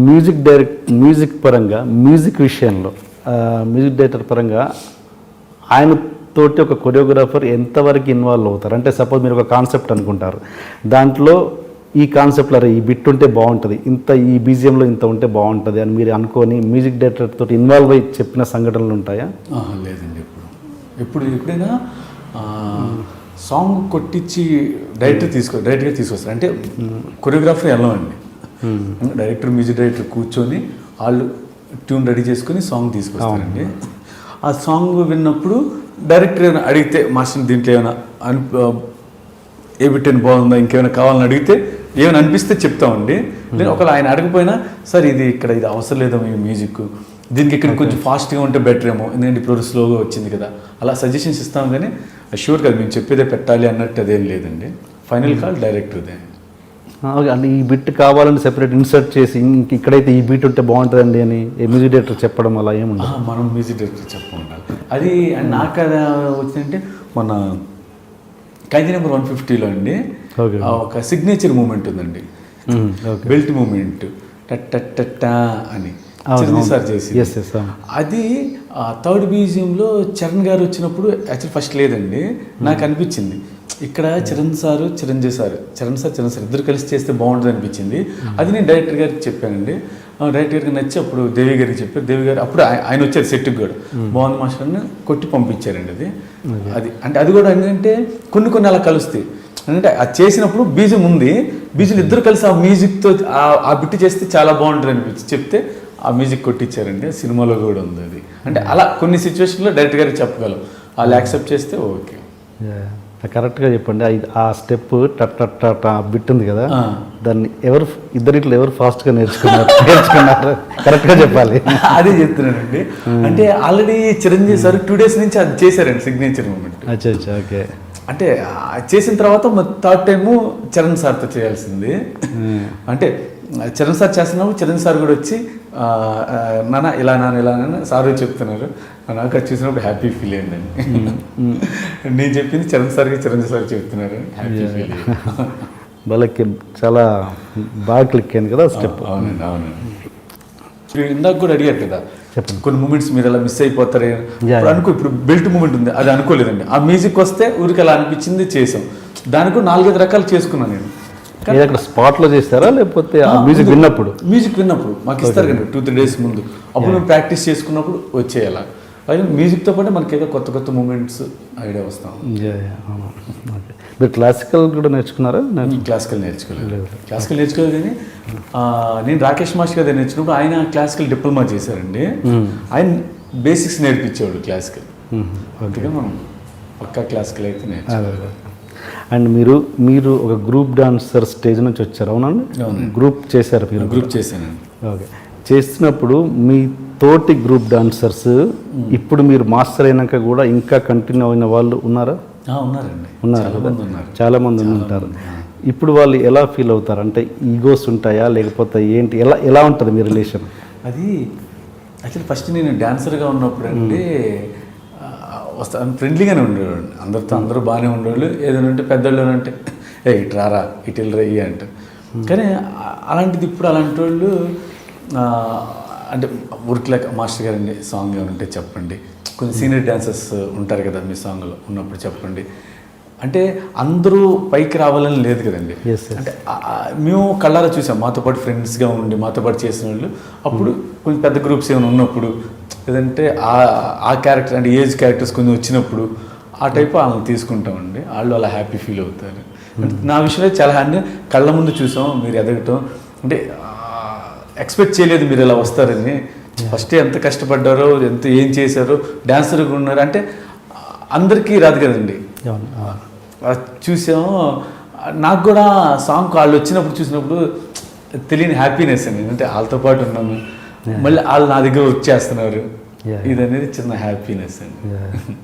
Music పరంగా music విషయంలో music director పరంగా ఆయన తోటి ఒక కొరియోగ్రాఫర్ ఎంతవరకు ఇన్వాల్వ్ అవుతారు? అంటే సపోజ్ మీరు ఒక కాన్సెప్ట్ అనుకుంటారు, దాంట్లో ఈ కాన్సెప్ట్లో ఈ బిట్ ఉంటే బాగుంటుంది, ఇంత ఈ బీజిఎంలో ఇంత ఉంటే బాగుంటుంది అని మీరు అనుకొని మ్యూజిక్ డైరెక్టర్ తోటి ఇన్వాల్వ్ అయ్యి చెప్పిన సంఘటనలు ఉంటాయా? లేదండి. ఎప్పుడైనా సాంగ్ కొట్టించి డైరెక్ట్గా తీసుకొస్తారు. అంటే కొరియోగ్రాఫర్ వెళ్ళమండి, డైరెక్టర్ మ్యూజిక్ డైరెక్టర్ కూర్చొని వాళ్ళు ట్యూన్ రెడీ చేసుకొని సాంగ్ తీసుకొస్తారండి. ఆ సాంగ్ విన్నప్పుడు డైరెక్టర్ ఏమైనా అడిగితే మాస్టర్ దీంట్లో ఏమైనా ఏ బిట్టని బాగుందా, ఇంకేమైనా కావాలని అడిగితే ఏమైనా అనిపిస్తే చెప్తామండి. నేను ఒకవేళ ఆయన అడగపోయినా సార్ ఇది అవసరం లేదా మీ మ్యూజిక్, దీనికి ఇక్కడ కొంచెం ఫాస్ట్గా ఉంటే బెటర్ ఏమో, ఎందుకంటే ఇప్పుడు స్లోగా వచ్చింది కదా, అలా సజెషన్స్ ఇస్తాం. కానీ షూర్ కదా మేము చెప్పేదే పెట్టాలి అన్నట్టు అదేం లేదండి. ఫైనల్ కాల్ డైరెక్టర్దే. అంటే ఈ బిట్ కావాలని సెపరేట్ ఇన్సర్ట్ చేసి ఇక్కడైతే ఈ బీట్ ఉంటే బాగుంటుందండి అని మ్యూజిక్ డైరెక్టర్ చెప్పడం అలా ఏముండదు? మనం మ్యూజిక్ డైరెక్టర్ చెప్పాలి. అది నాకు అది వచ్చిందంటే మన ఖైదీ నెంబర్ 150లో అండి ఒక సిగ్నేచర్ మూమెంట్ ఉందండి, బెల్ట్ మూమెంట్ టట్టా అని చిరంజీవి సార్ చేసి. అది థర్డ్ మ్యూజియంలో చరణ్ గారు వచ్చినప్పుడు యాక్చువల్ ఫస్ట్ లేదండి, నాకు అనిపించింది ఇక్కడ చరణ్ సార్ ఇద్దరు కలిసి చేస్తే బాగుంటుంది అనిపించింది. అది నేను డైరెక్టర్ గారికి చెప్పానండి. డైరెక్టర్ గారికి నచ్చి అప్పుడు దేవి గారికి చెప్పారు. దేవి గారు అప్పుడు ఆయన వచ్చారు సెట్కి కూడా, బాగుంది మాస్టర్ని కొట్టి పంపించారండి. అది అంటే అది కూడా ఏంటంటే కొన్ని అలా కలుస్తాయి. అంటే అది చేసినప్పుడు బీజం ఉంది, బీజం ఇద్దరు కలిసి ఆ మ్యూజిక్తో ఆ బిట్ చేస్తే చాలా బాగుంటుంది అనిపించి చెప్తే ఆ మ్యూజిక్ కొట్టించారండి. సినిమాలో కూడా ఉంది అది. అంటే అలా కొన్ని సిచ్యువేషన్లో డైరెక్టర్ గారికి చెప్పగలం, వాళ్ళు యాక్సెప్ట్ చేస్తే ఓకే. కరెక్ట్గా చెప్పండి. ఆ స్టెప్ టట్ బిట్ ఉంది కదా, దాన్ని ఇద్దరిట్లో ఎవరు ఫాస్ట్గా నేర్చుకున్నారు కరెక్ట్గా చెప్పాలి. అదే చెప్తున్నానండి. అంటే ఆల్రెడీ చిరంజీవి సార్ 2 days నుంచి అది చేశారండి సిగ్నేచర్ మూమెంట్. అచ్చా ఓకే. అంటే చేసిన తర్వాత థర్డ్ టైము చరణ్ సార్తో చేయాల్సింది. అంటే చరణ్ సార్ చేస్తున్నప్పుడు చరణ్ సార్ కూడా వచ్చి నాన్న ఇలా సార్ చెప్తున్నారు. నాకు అది చూసినప్పుడు హ్యాపీ ఫీల్ అయిందండి. నేను చెప్పింది చరణ్ సార్ చెప్తున్నారు, హ్యాపీ ఫీల్ అయ్యింది. వాళ్ళకి చాలా బాగా క్లిక్ అయింది కదా స్టెప్. అవునండి. ఇందాక కూడా అడిగారు కదా కొన్ని మూమెంట్స్ మీరు ఎలా మిస్ అయిపోతారే ఇప్పుడు బెల్ట్ మూమెంట్ ఉంది, అది అనుకోలేదండి. ఆ మ్యూజిక్ వస్తే ఊరికి అలా అనిపించింది, చేసాం. దానికి 4-5 రకాలు చేసుకున్నాను నేను. అక్కడ స్పాట్లో చేస్తారా లేకపోతే మ్యూజిక్ విన్నప్పుడు మాకు ఇస్తారు కదా 2-3 days ముందు, అప్పుడు మేము ప్రాక్టీస్ చేసుకున్నప్పుడు వచ్చేయాల. అలాగే మ్యూజిక్తో పాటు మనకి ఏదో కొత్త మూమెంట్స్ ఐడియా వస్తాం. మీరు క్లాసికల్ కూడా నేర్చుకున్నారా? క్లాసికల్ నేర్చుకోలేదు కానీ నేను రాకేష్ మాస్టర్ గారు నేర్చుకున్నప్పుడు ఆయన క్లాసికల్ డిప్లొమా చేశారండి. ఆయన బేసిక్స్ నేర్పించేవాడు క్లాసికల్. అందుకే మనం పక్కా క్లాసికల్ అయితే నేర్చుకోవాలి. అండ్ మీరు ఒక గ్రూప్ డాన్సర్ స్టేజ్ నుంచి వచ్చారు, అవునండి? గ్రూప్ చేశారు మీరు? గ్రూప్ చేశానండి. ఓకే. చేస్తున్నప్పుడు మీ తోటి గ్రూప్ డాన్సర్స్ ఇప్పుడు మీరు మాస్టర్ అయినాక కూడా ఇంకా కంటిన్యూ అయిన వాళ్ళు ఉన్నారా? ఉన్నారు. చాలామంది ఉంటారు. ఇప్పుడు వాళ్ళు ఎలా ఫీల్ అవుతారు? అంటే ఈగోస్ ఉంటాయా లేకపోతే ఏంటి, ఎలా ఉంటుంది మీ రిలేషన్? అది యాక్చువల్లీ ఫస్ట్ నేను డాన్సర్గా ఉన్నప్పుడు అండి ఫ్రెండ్లీగానే ఉండేవాడు, అందరూ బాగానే ఉండేవాళ్ళు. ఏదైనా ఉంటే పెద్దోళ్ళు అంటే ఇటు రారా ఇటు వెళ్ళరా ఇవి అంట. కానీ అలాంటిది ఇప్పుడు అలాంటి వాళ్ళు అంటే ఊరికిలేక మాస్టర్ గారండి సాంగ్ ఏమంటే చెప్పండి, కొంచెం సీనియర్ డాన్సర్స్ ఉంటారు కదా మీ సాంగ్లో ఉన్నప్పుడు చెప్పండి అంటే అందరూ పైకి రావాలని లేదు కదండి. అంటే మేము కళ్ళారా చూసాం, మాతో పాటు ఫ్రెండ్స్గా ఉండి మాతో పాటు చేసిన వాళ్ళు. అప్పుడు కొంచెం పెద్ద గ్రూప్స్ ఏమైనా ఉన్నప్పుడు లేదంటే ఆ క్యారెక్టర్ అంటే ఏజ్ క్యారెక్టర్స్ కొంచెం వచ్చినప్పుడు ఆ టైప్ వాళ్ళని తీసుకుంటామండి. వాళ్ళు అలా హ్యాపీ ఫీల్ అవుతారు. అంటే నా విషయంలో చాలా హ్యాపీ, కళ్ళ ముందు చూసాం మీరు ఎదగటం. అంటే ఎక్స్పెక్ట్ చేయలేదు మీరు ఇలా వస్తారని. ఫస్ట్ ఎంత కష్టపడ్డారో ఏం చేశారో డాన్సర్గా ఉన్నారు అంటే అందరికీ రాదు కదండి. చూసాం. నాకు కూడా సాంగ్ వాళ్ళు వచ్చినప్పుడు చూసినప్పుడు తెలియని హ్యాపీనెస్ అండి. అంటే వాళ్ళతో పాటు ఉన్నాము, మళ్ళీ వాళ్ళు నా దగ్గర వచ్చేస్తున్నారు, ఇది అనేది చిన్న హ్యాపీనెస్ అండి.